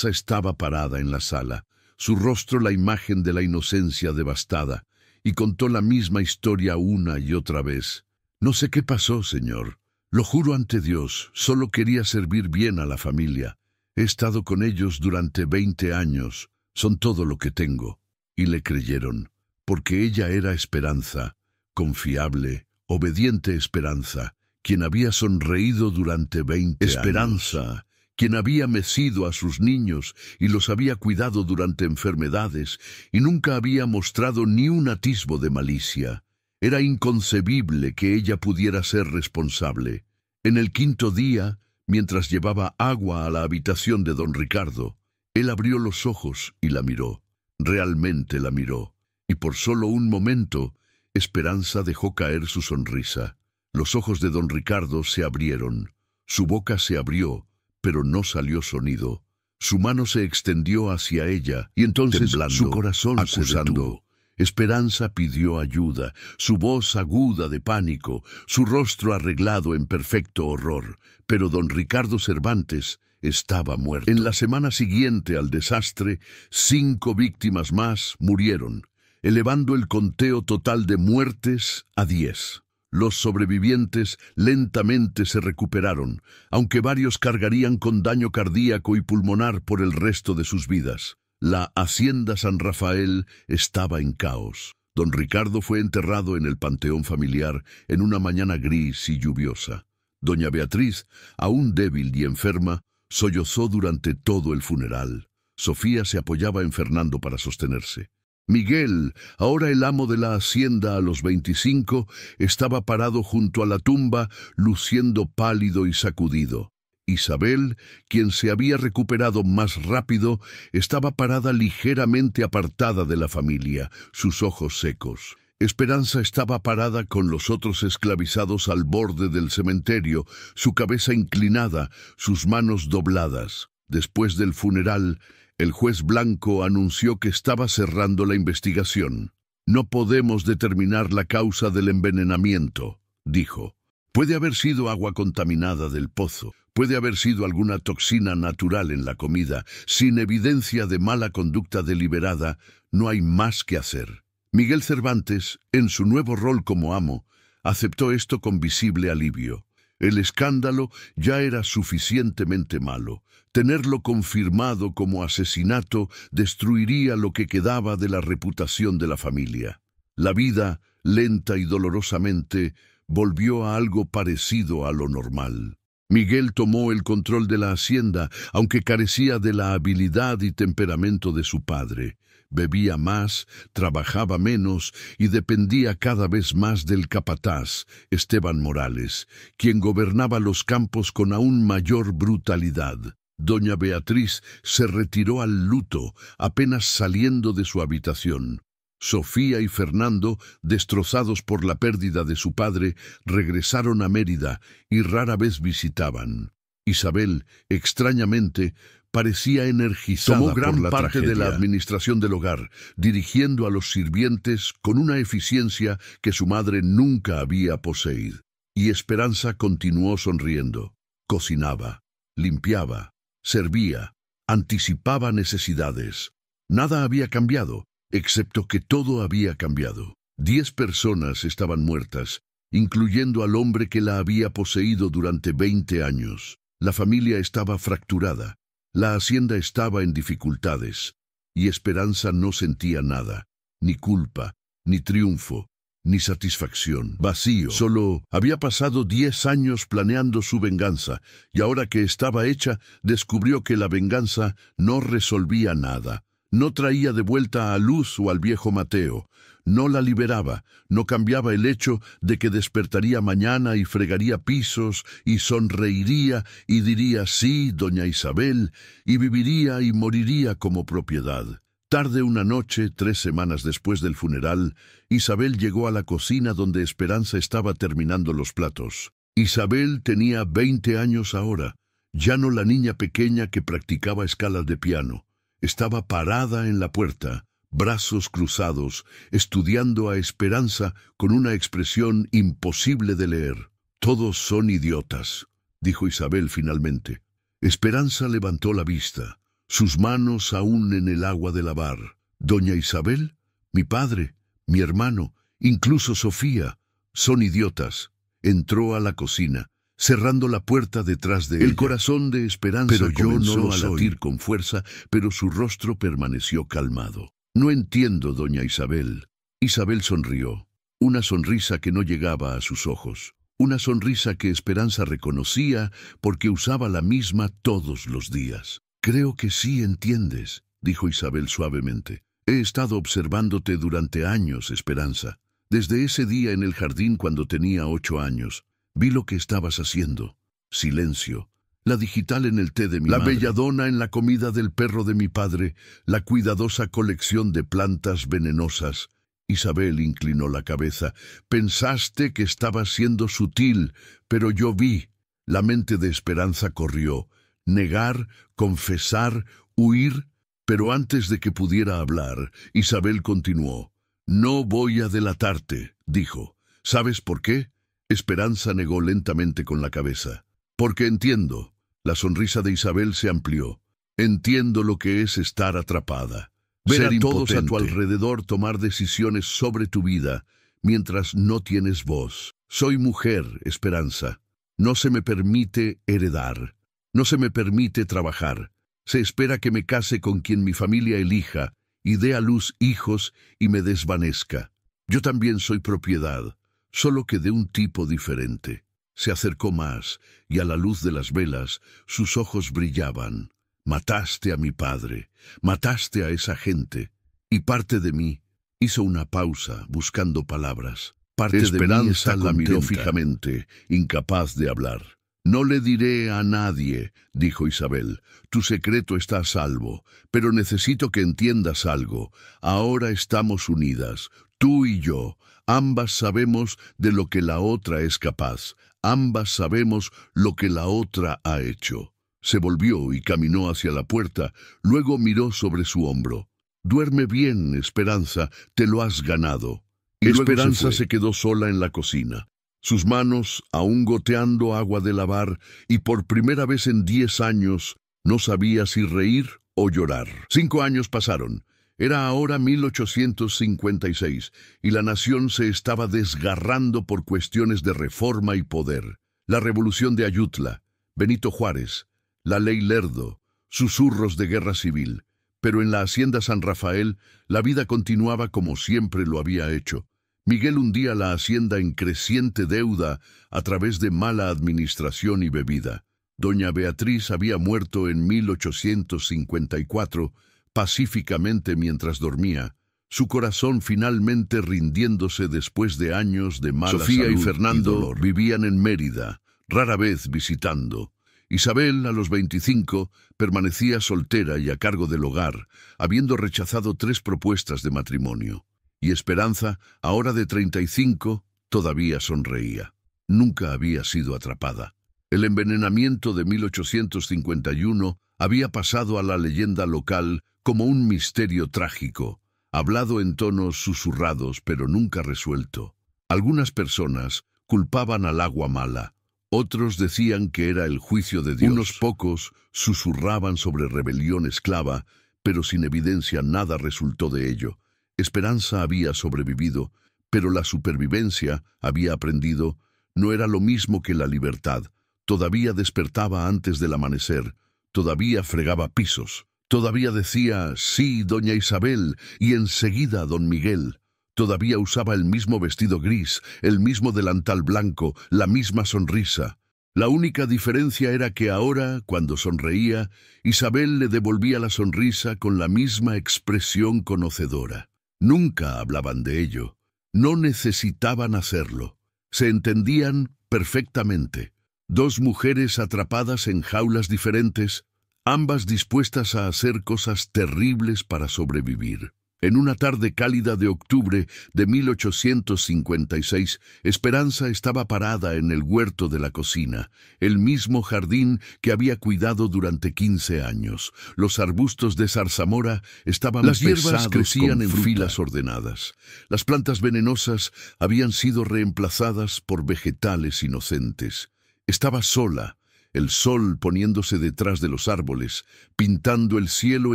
estaba parada en la sala, su rostro la imagen de la inocencia devastada, y contó la misma historia una y otra vez. No sé qué pasó, señor. Lo juro ante Dios, solo quería servir bien a la familia. He estado con ellos durante 20 años. Son todo lo que tengo. Y le creyeron, porque ella era Esperanza, confiable, obediente Esperanza, quien había sonreído durante 20 años. Esperanza, quien había mecido a sus niños y los había cuidado durante enfermedades y nunca había mostrado ni un atisbo de malicia. Era inconcebible que ella pudiera ser responsable. En el 5.º día, mientras llevaba agua a la habitación de don Ricardo, él abrió los ojos y la miró. Realmente la miró, y por solo un momento, Esperanza dejó caer su sonrisa. Los ojos de don Ricardo se abrieron, su boca se abrió, pero no salió sonido. Su mano se extendió hacia ella, y entonces temblando, su corazón acusando. Esperanza pidió ayuda, su voz aguda de pánico, su rostro arreglado en perfecto horror, pero don Ricardo Cervantes estaba muerto. En la semana siguiente al desastre, 5 víctimas más murieron, elevando el conteo total de muertes a 10. Los sobrevivientes lentamente se recuperaron, aunque varios cargarían con daño cardíaco y pulmonar por el resto de sus vidas. La hacienda San Rafael estaba en caos. Don Ricardo fue enterrado en el panteón familiar en una mañana gris y lluviosa. Doña Beatriz, aún débil y enferma, sollozó durante todo el funeral. Sofía se apoyaba en Fernando para sostenerse. Miguel, ahora el amo de la hacienda a los 25, estaba parado junto a la tumba, luciendo pálido y sacudido. Isabel, quien se había recuperado más rápido, estaba parada ligeramente apartada de la familia, sus ojos secos. Esperanza estaba parada con los otros esclavizados al borde del cementerio, su cabeza inclinada, sus manos dobladas. Después del funeral, el juez Blanco anunció que estaba cerrando la investigación. «No podemos determinar la causa del envenenamiento», dijo. «Puede haber sido agua contaminada del pozo, puede haber sido alguna toxina natural en la comida. Sin evidencia de mala conducta deliberada, no hay más que hacer». Miguel Cervantes, en su nuevo rol como amo, aceptó esto con visible alivio. El escándalo ya era suficientemente malo. Tenerlo confirmado como asesinato destruiría lo que quedaba de la reputación de la familia. La vida, lenta y dolorosamente, volvió a algo parecido a lo normal. Miguel tomó el control de la hacienda, aunque carecía de la habilidad y temperamento de su padre. Bebía más, trabajaba menos y dependía cada vez más del capataz, Esteban Morales, quien gobernaba los campos con aún mayor brutalidad. Doña Beatriz se retiró al luto, apenas saliendo de su habitación. Sofía y Fernando, destrozados por la pérdida de su padre, regresaron a Mérida y rara vez visitaban. Isabel, extrañamente, parecía energizada por la tragedia. Tomó gran parte de la administración del hogar, dirigiendo a los sirvientes con una eficiencia que su madre nunca había poseído. Y Esperanza continuó sonriendo. Cocinaba, limpiaba, servía, anticipaba necesidades. Nada había cambiado, excepto que todo había cambiado. 10 personas estaban muertas, incluyendo al hombre que la había poseído durante 20 años. La familia estaba fracturada. La hacienda estaba en dificultades, y Esperanza no sentía nada, ni culpa, ni triunfo, ni satisfacción. Vacío. Solo había pasado 10 años planeando su venganza, y ahora que estaba hecha, descubrió que la venganza no resolvía nada. No traía de vuelta a Luz o al viejo Mateo. No la liberaba, no cambiaba el hecho de que despertaría mañana y fregaría pisos y sonreiría y diría sí, doña Isabel, y viviría y moriría como propiedad. Tarde una noche, 3 semanas después del funeral, Isabel llegó a la cocina donde Esperanza estaba terminando los platos. Isabel tenía 20 años ahora, ya no la niña pequeña que practicaba escalas de piano. Estaba parada en la puerta, brazos cruzados, estudiando a Esperanza con una expresión imposible de leer. «Todos son idiotas», dijo Isabel finalmente. Esperanza levantó la vista, sus manos aún en el agua de lavar. «Doña Isabel, mi padre, mi hermano, incluso Sofía, son idiotas». Entró a la cocina, cerrando la puerta detrás de ella. El corazón de Esperanza comenzó a latir con fuerza, pero su rostro permaneció calmado. «No entiendo, doña Isabel». Isabel sonrió, una sonrisa que no llegaba a sus ojos, una sonrisa que Esperanza reconocía porque usaba la misma todos los días. «Creo que sí entiendes», dijo Isabel suavemente. «He estado observándote durante años, Esperanza. Desde ese día en el jardín cuando tenía 8 años. Vi lo que estabas haciendo. Silencio. La digital en el té de mi madre. La belladona en la comida del perro de mi padre. La cuidadosa colección de plantas venenosas». Isabel inclinó la cabeza. «Pensaste que estabas siendo sutil, pero yo vi». La mente de Esperanza corrió. Negar, confesar, huir. Pero antes de que pudiera hablar, Isabel continuó. «No voy a delatarte», dijo. «¿Sabes por qué?» Esperanza negó lentamente con la cabeza. «Porque entiendo». La sonrisa de Isabel se amplió. «Entiendo lo que es estar atrapada. Ver a todos a tu alrededor tomar decisiones sobre tu vida, mientras no tienes voz. Soy mujer, Esperanza. No se me permite heredar. No se me permite trabajar. Se espera que me case con quien mi familia elija, y dé a luz hijos y me desvanezca. Yo también soy propiedad, solo que de un tipo diferente». Se acercó más, y a la luz de las velas, sus ojos brillaban. «Mataste a mi padre, mataste a esa gente, y parte de mí». Hizo una pausa, buscando palabras. Parte de Esperanza la miró fijamente, incapaz de hablar. «No le diré a nadie», dijo Isabel. «Tu secreto está a salvo, pero necesito que entiendas algo. Ahora estamos unidas, tú y yo. Ambas sabemos de lo que la otra es capaz. Ambas sabemos lo que la otra ha hecho». Se volvió y caminó hacia la puerta, luego miró sobre su hombro. «Duerme bien, Esperanza, te lo has ganado». Y Esperanza se quedó sola en la cocina, sus manos aún goteando agua de lavar, y por primera vez en 10 años no sabía si reír o llorar. 5 años pasaron. Era ahora 1856, y la nación se estaba desgarrando por cuestiones de reforma y poder. La revolución de Ayutla, Benito Juárez, la ley Lerdo, susurros de guerra civil. Pero en la hacienda San Rafael, la vida continuaba como siempre lo había hecho. Miguel hundía la hacienda en creciente deuda a través de mala administración y bebida. Doña Beatriz había muerto en 1854, pacíficamente mientras dormía, su corazón finalmente rindiéndose después de años de mala salud. Sofía y Fernando vivían en Mérida, rara vez visitando. Isabel, a los 25, permanecía soltera y a cargo del hogar, habiendo rechazado 3 propuestas de matrimonio. Y Esperanza, ahora de 35, todavía sonreía. Nunca había sido atrapada. El envenenamiento de 1851 había pasado a la leyenda local como un misterio trágico, hablado en tonos susurrados pero nunca resuelto. Algunas personas culpaban al agua mala. Otros decían que era el juicio de Dios. Unos pocos susurraban sobre rebelión esclava, pero sin evidencia nada resultó de ello. Esperanza había sobrevivido, pero la supervivencia, había aprendido, no era lo mismo que la libertad. Todavía despertaba antes del amanecer, todavía fregaba pisos, todavía decía «sí, doña Isabel» y enseguida don Miguel. Todavía usaba el mismo vestido gris, el mismo delantal blanco, la misma sonrisa. La única diferencia era que ahora, cuando sonreía, Isabel le devolvía la sonrisa con la misma expresión conocedora. Nunca hablaban de ello. No necesitaban hacerlo. Se entendían perfectamente. 2 mujeres atrapadas en jaulas diferentes, ambas dispuestas a hacer cosas terribles para sobrevivir. En una tarde cálida de octubre de 1856, Esperanza estaba parada en el huerto de la cocina, el mismo jardín que había cuidado durante 15 años. Los arbustos de zarzamora estaban pesados. Las hierbas crecían en filas ordenadas. Las plantas venenosas habían sido reemplazadas por vegetales inocentes. Estaba sola, el sol poniéndose detrás de los árboles, pintando el cielo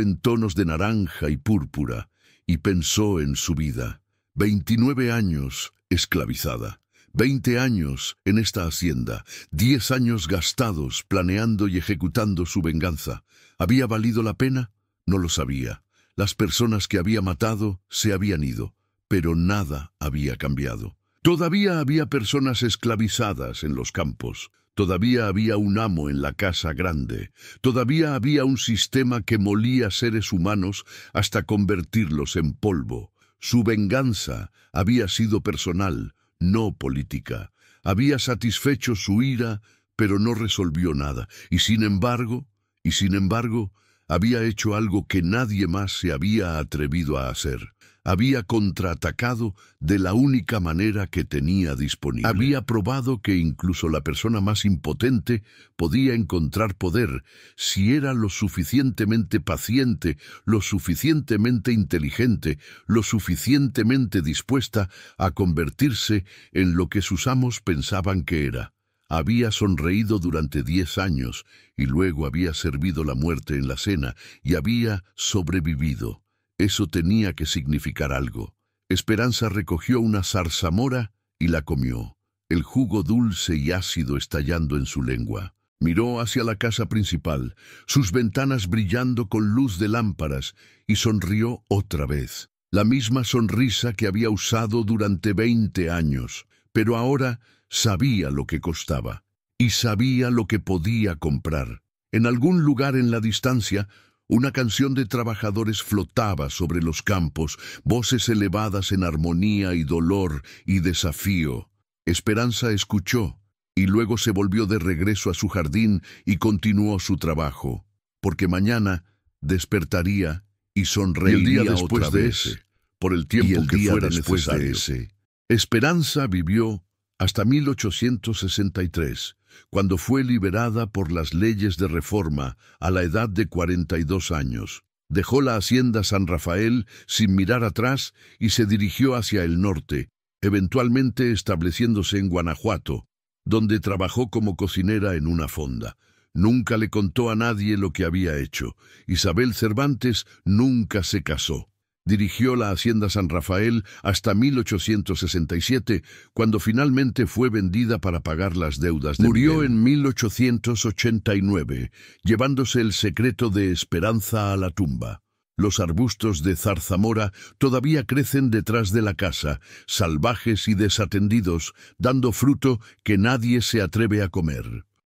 en tonos de naranja y púrpura. Y pensó en su vida. 29 años esclavizada. 20 años en esta hacienda, 10 años gastados planeando y ejecutando su venganza. ¿Había valido la pena? No lo sabía. Las personas que había matado se habían ido, pero nada había cambiado. Todavía había personas esclavizadas en los campos. Todavía había un amo en la casa grande. Todavía había un sistema que molía seres humanos hasta convertirlos en polvo. Su venganza había sido personal, no política. Había satisfecho su ira, pero no resolvió nada. Y sin embargo, había hecho algo que nadie más se había atrevido a hacer. Había contraatacado de la única manera que tenía disponible. Había probado que incluso la persona más impotente podía encontrar poder si era lo suficientemente paciente, lo suficientemente inteligente, lo suficientemente dispuesta a convertirse en lo que sus amos pensaban que era. Había sonreído durante 10 años y luego había servido la muerte en la cena y había sobrevivido. Eso tenía que significar algo. Esperanza recogió una zarzamora y la comió, el jugo dulce y ácido estallando en su lengua. Miró hacia la casa principal, sus ventanas brillando con luz de lámparas, y sonrió otra vez. La misma sonrisa que había usado durante 20 años, pero ahora sabía lo que costaba y sabía lo que podía comprar. En algún lugar en la distancia, una canción de trabajadores flotaba sobre los campos, voces elevadas en armonía y dolor y desafío. Esperanza escuchó, y luego se volvió de regreso a su jardín y continuó su trabajo, porque mañana despertaría y sonreiría otra vez, por el tiempo que fuera necesario. Esperanza vivió hasta 1863, cuando fue liberada por las leyes de reforma a la edad de 42 años. Dejó la hacienda San Rafael sin mirar atrás y se dirigió hacia el norte, eventualmente estableciéndose en Guanajuato, donde trabajó como cocinera en una fonda. Nunca le contó a nadie lo que había hecho. Isabel Cervantes nunca se casó. Dirigió la hacienda San Rafael hasta 1867, cuando finalmente fue vendida para pagar las deudas de Murió Miguel. En 1889, llevándose el secreto de Esperanza a la tumba. Los arbustos de zarzamora todavía crecen detrás de la casa, salvajes y desatendidos, dando fruto que nadie se atreve a comer.